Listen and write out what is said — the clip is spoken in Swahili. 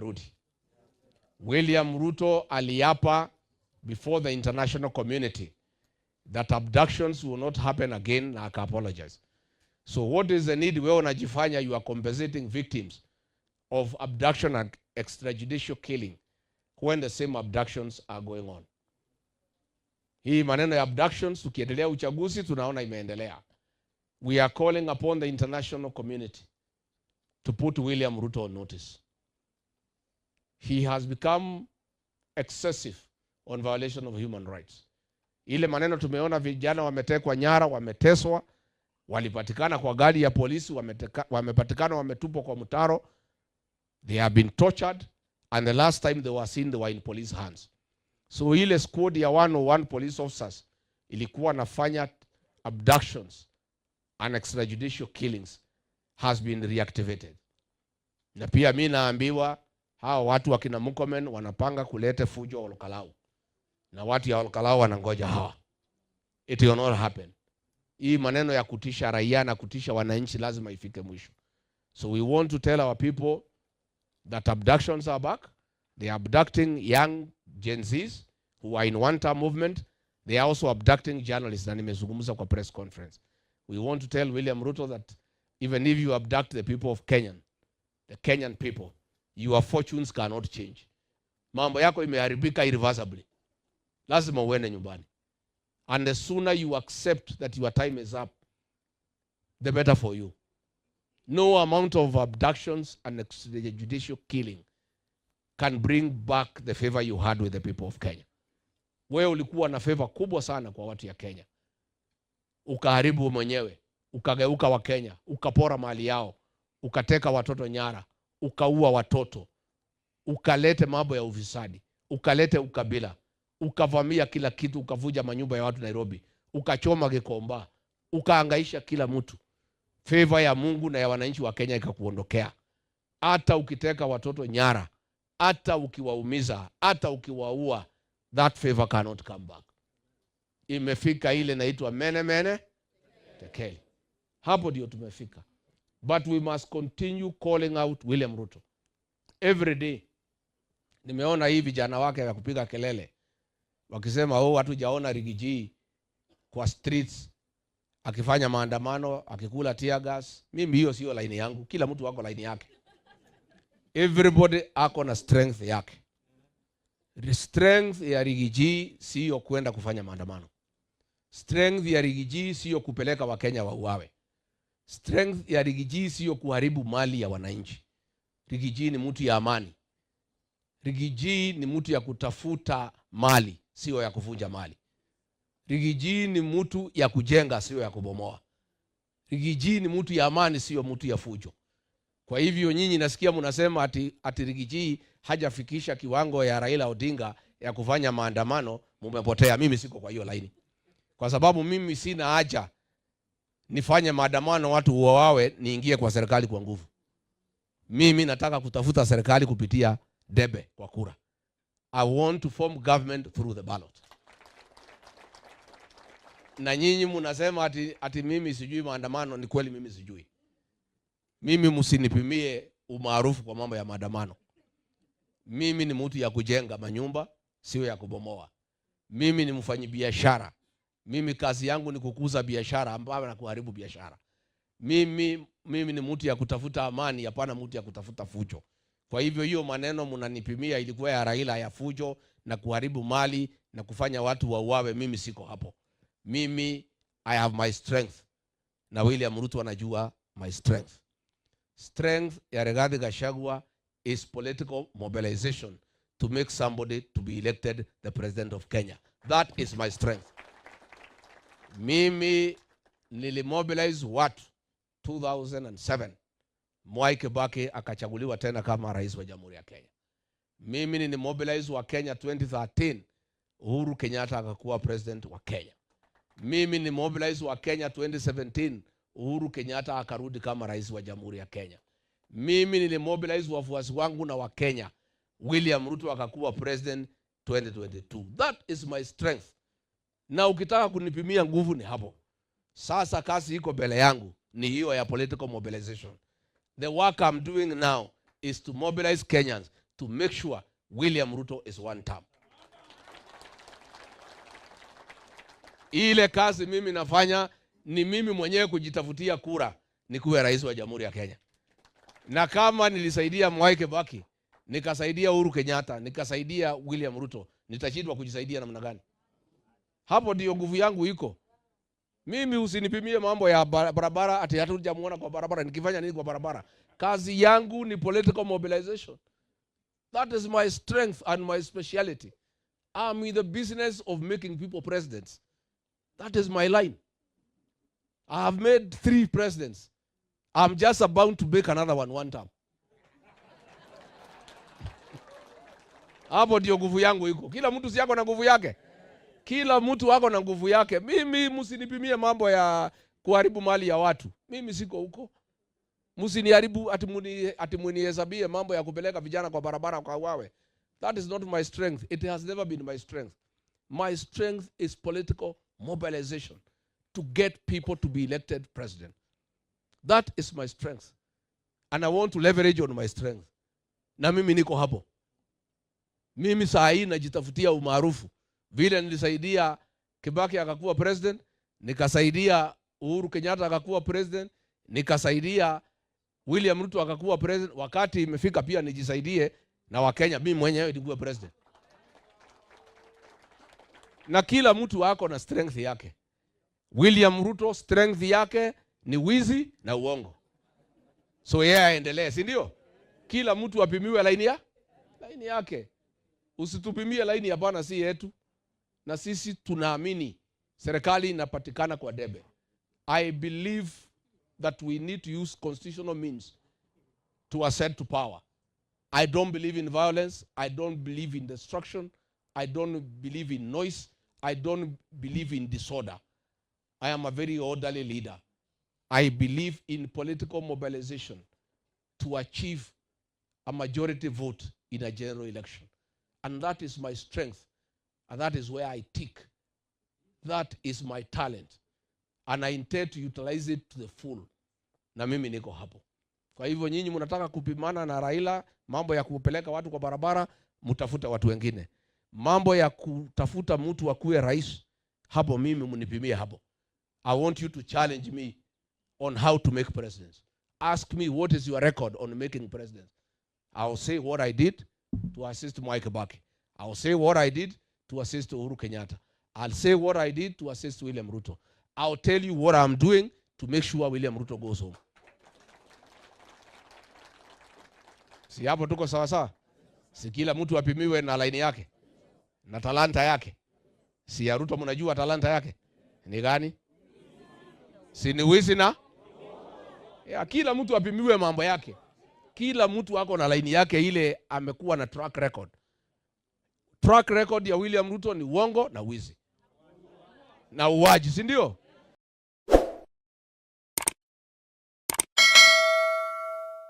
rudi. William Ruto aliapa before the international community that abductions will not happen again, na aka-apologize. So what is the need? Wewe unajifanya you are compensating victims of abduction and extrajudicial killing when the same abductions are going on. Hii maneno ya abductions tukiendelea uchaguzi tunaona imeendelea. We are calling upon the international community to put William Ruto on notice. He has become excessive on violation of human rights. Ile maneno tumeona vijana wametekwa nyara, wameteswa, walipatikana kwa gari ya polisi, wamepatikana wametupwa kwa mtaro. They have been tortured, and the last time they were seen they were in police hands. So ile squad ya 101 police officers ilikuwa nafanya abductions and extrajudicial killings has been reactivated. Na pia mimi naambiwa hao watu wa kina Murkomen wanapanga kuleta fujo Olkalau. Na watu ya Olkalau wanangoja hawa. It will not happen. Hii maneno ya kutisha raia na kutisha wananchi lazima ifike mwisho. So we want to tell our people that abductions are back. They are abducting young Gen Zs who are in one-term movement. They are also abducting journalists, na nimezungumza kwa press conference. We want to tell William Ruto that even if you abduct the people of Kenya, the Kenyan people, your fortunes cannot change. Mambo yako imeharibika irreversibly. Lazima uende nyumbani. And the sooner you accept that your time is up, the better for you. No amount of abductions and extrajudicial killing can bring back the favor you had with the people of Kenya. Wewe ulikuwa na favor kubwa sana kwa watu ya Kenya. Ukaharibu mwenyewe, ukageuka wa Kenya, ukapora mali yao, ukateka watoto nyara, ukaua watoto, ukalete mambo ya ufisadi, ukalete ukabila, ukavamia kila kitu, ukavuja manyumba ya watu Nairobi, ukachoma Gikomba, ukaangaisha kila mtu. Favor ya Mungu na ya wananchi wa Kenya ikakuondokea. Hata ukiteka watoto nyara, hata ukiwaumiza, hata ukiwaua, that favor cannot come back. Imefika ile inaitwa mene tekeli. Hapo ndio tumefika. But we must continue calling out William Ruto every day. Nimeona hii vijana wake ya kupiga kelele wakisema watu jaona Rigiji kwa streets akifanya maandamano, akikula tear gas. Mimi hiyo sio line yangu. Kila mtu wako line yake. Everybody ako na strength yake. The strength ya Rigiji sio kwenda kufanya maandamano. Strength ya Rigiji sio kupeleka Wakenya wauawe. Strength ya Rigiji sio kuharibu mali ya wananchi. Rigiji ni mtu ya amani. Rigiji ni mtu ya kutafuta mali, sio ya kuvunja mali. Rigiji ni mtu ya kujenga, sio ya kubomoa. Rigiji ni mtu ya amani, sio mtu ya fujo. Kwa hivyo nyinyi nasikia mnasema ati Rigiji hajafikisha kiwango ya Raila Odinga ya kufanya maandamano, mumepotea. Mimi siko kwa hiyo laini. Kwa sababu mimi sina haja nifanye maandamano watu uwawe niingie kwa serikali kwa nguvu. Mimi nataka kutafuta serikali kupitia debe kwa kura. I want to form government through the ballot. Na nyinyi mnasema ati mimi sijui maandamano. Ni kweli mimi sijui. Mimi msinipimie umaarufu kwa mambo ya maandamano. Mimi ni mtu ya kujenga manyumba, sio ya kubomoa. Mimi ni mfanyabiashara. Mimi kazi yangu ni kukuza biashara ambayo na kuharibu biashara. Mimi ni mtu ya kutafuta amani, hapana mtu ya kutafuta fujo. Kwa hivyo hiyo maneno mnanipimia ilikuwa ya Raila ya fujo na kuharibu mali na kufanya watu wauawe. Mimi siko hapo. Mimi I have my strength. Na William Ruto anajua my strength. Strength ya Rigathi Gachagua is political mobilization to make somebody to be elected the president of Kenya. That is my strength. Mimi nilimobilize watu 2007. Mwai Kibaki akachaguliwa tena kama rais wa Jamhuri ya Kenya. Mimi nilimobilize wa Kenya 2013. Uhuru Kenyatta akakuwa president wa Kenya. Mimi nilimobilize wa Kenya 2017. Uhuru Kenyatta akarudi kama rais wa Jamhuri ya Kenya. Mimi nilimobilize wafuasi wangu na wa Kenya. William Ruto akakuwa president 2022. That is my strength. Na ukitaka kunipimia nguvu ni hapo. Sasa kazi iko mbele yangu ni hiyo ya political mobilization. The work I'm doing now is to mobilize Kenyans to make sure William Ruto is one term. Ile kazi mimi nafanya ni mimi mwenyewe kujitafutia kura nikuwe rais wa Jamhuri ya Kenya. Na kama nilisaidia Mwai Kibaki, nikasaidia Uhuru Kenyatta, nikasaidia William Ruto, nitashindwa kujisaidia namna gani? Hapo ndio nguvu yangu iko. Mimi usinipimie mambo ya barabara ati hatujamuona kwa barabara. Nikifanya nini kwa barabara? Kazi yangu ni political mobilization. That is my strength and my speciality. I'm in the business of making people presidents. That is my line. I have made 3 presidents. I'm just about to make another one time. Hapo ndio nguvu yangu iko. Kila mtu si yako na nguvu yake. Kila mtu wako na nguvu yake. Mimi msinipimie mambo ya kuharibu mali ya watu. Mimi siko huko. Msiniharibu ati munihesabie mambo ya kupeleka vijana kwa barabara kwa wawe. That is not my strength. It has never been my strength. My strength is political mobilization to get people to be elected president. That is my strength. And I want to leverage on my strength. Na mimi niko hapo. Mimi saa hii najitafutia umaarufu. Vile nilisaidia Kibaki akakuwa president, nikasaidia Uhuru Kenyatta akakuwa president, nikasaidia William Ruto akakuwa president. Wakati imefika pia nijisaidie na Wakenya mimi mwenyewe nikuwe president. Na kila mtu wako na strength yake. William Ruto strength yake ni wizi na uongo. So yeye aendelee, si ndio? Kila mtu apimiwe laini yake. Usitupimie laini ya bana si yetu. Na sisi tunaamini serikali inapatikana kwa debe. I believe that we need to use constitutional means to ascend to power. I don't believe in violence. I don't believe in destruction. I don't believe in noise. I don't believe in disorder. I am a very orderly leader. I believe in political mobilization to achieve a majority vote in a general election. And that is my strength. And that is where I tick. That is my talent. And I intend to utilize it to the full. Na mimi niko hapo. Kwa hivyo nyinyi mnataka kupimana na Raila, mambo ya kupeleka watu kwa barabara, mtafuta watu wengine. Mambo ya kutafuta mtu akuwe rais, hapo mimi mnipimie hapo. I want you to challenge me on how to make presidents. Ask me what is your record on making presidents. I will say what I did to assist Mwai Kibaki. I will say what I did to assist Uhuru Kenyatta. I'll say what I did to assist William Ruto. I'll tell you what I'm doing to make sure William Ruto goes home. Si hapo tuko sawa sawa? Si kila mtu apimiwe na laini yake na talanta yake. Si ya Ruto mnajua talanta yake ni gani? Si ni wizi na? Ya, kila mtu apimiwe mambo yake. Kila mtu wako na laini yake ile amekuwa na track record. Track record ya William Ruto ni uongo na wizi. Na uwaji, si ndio?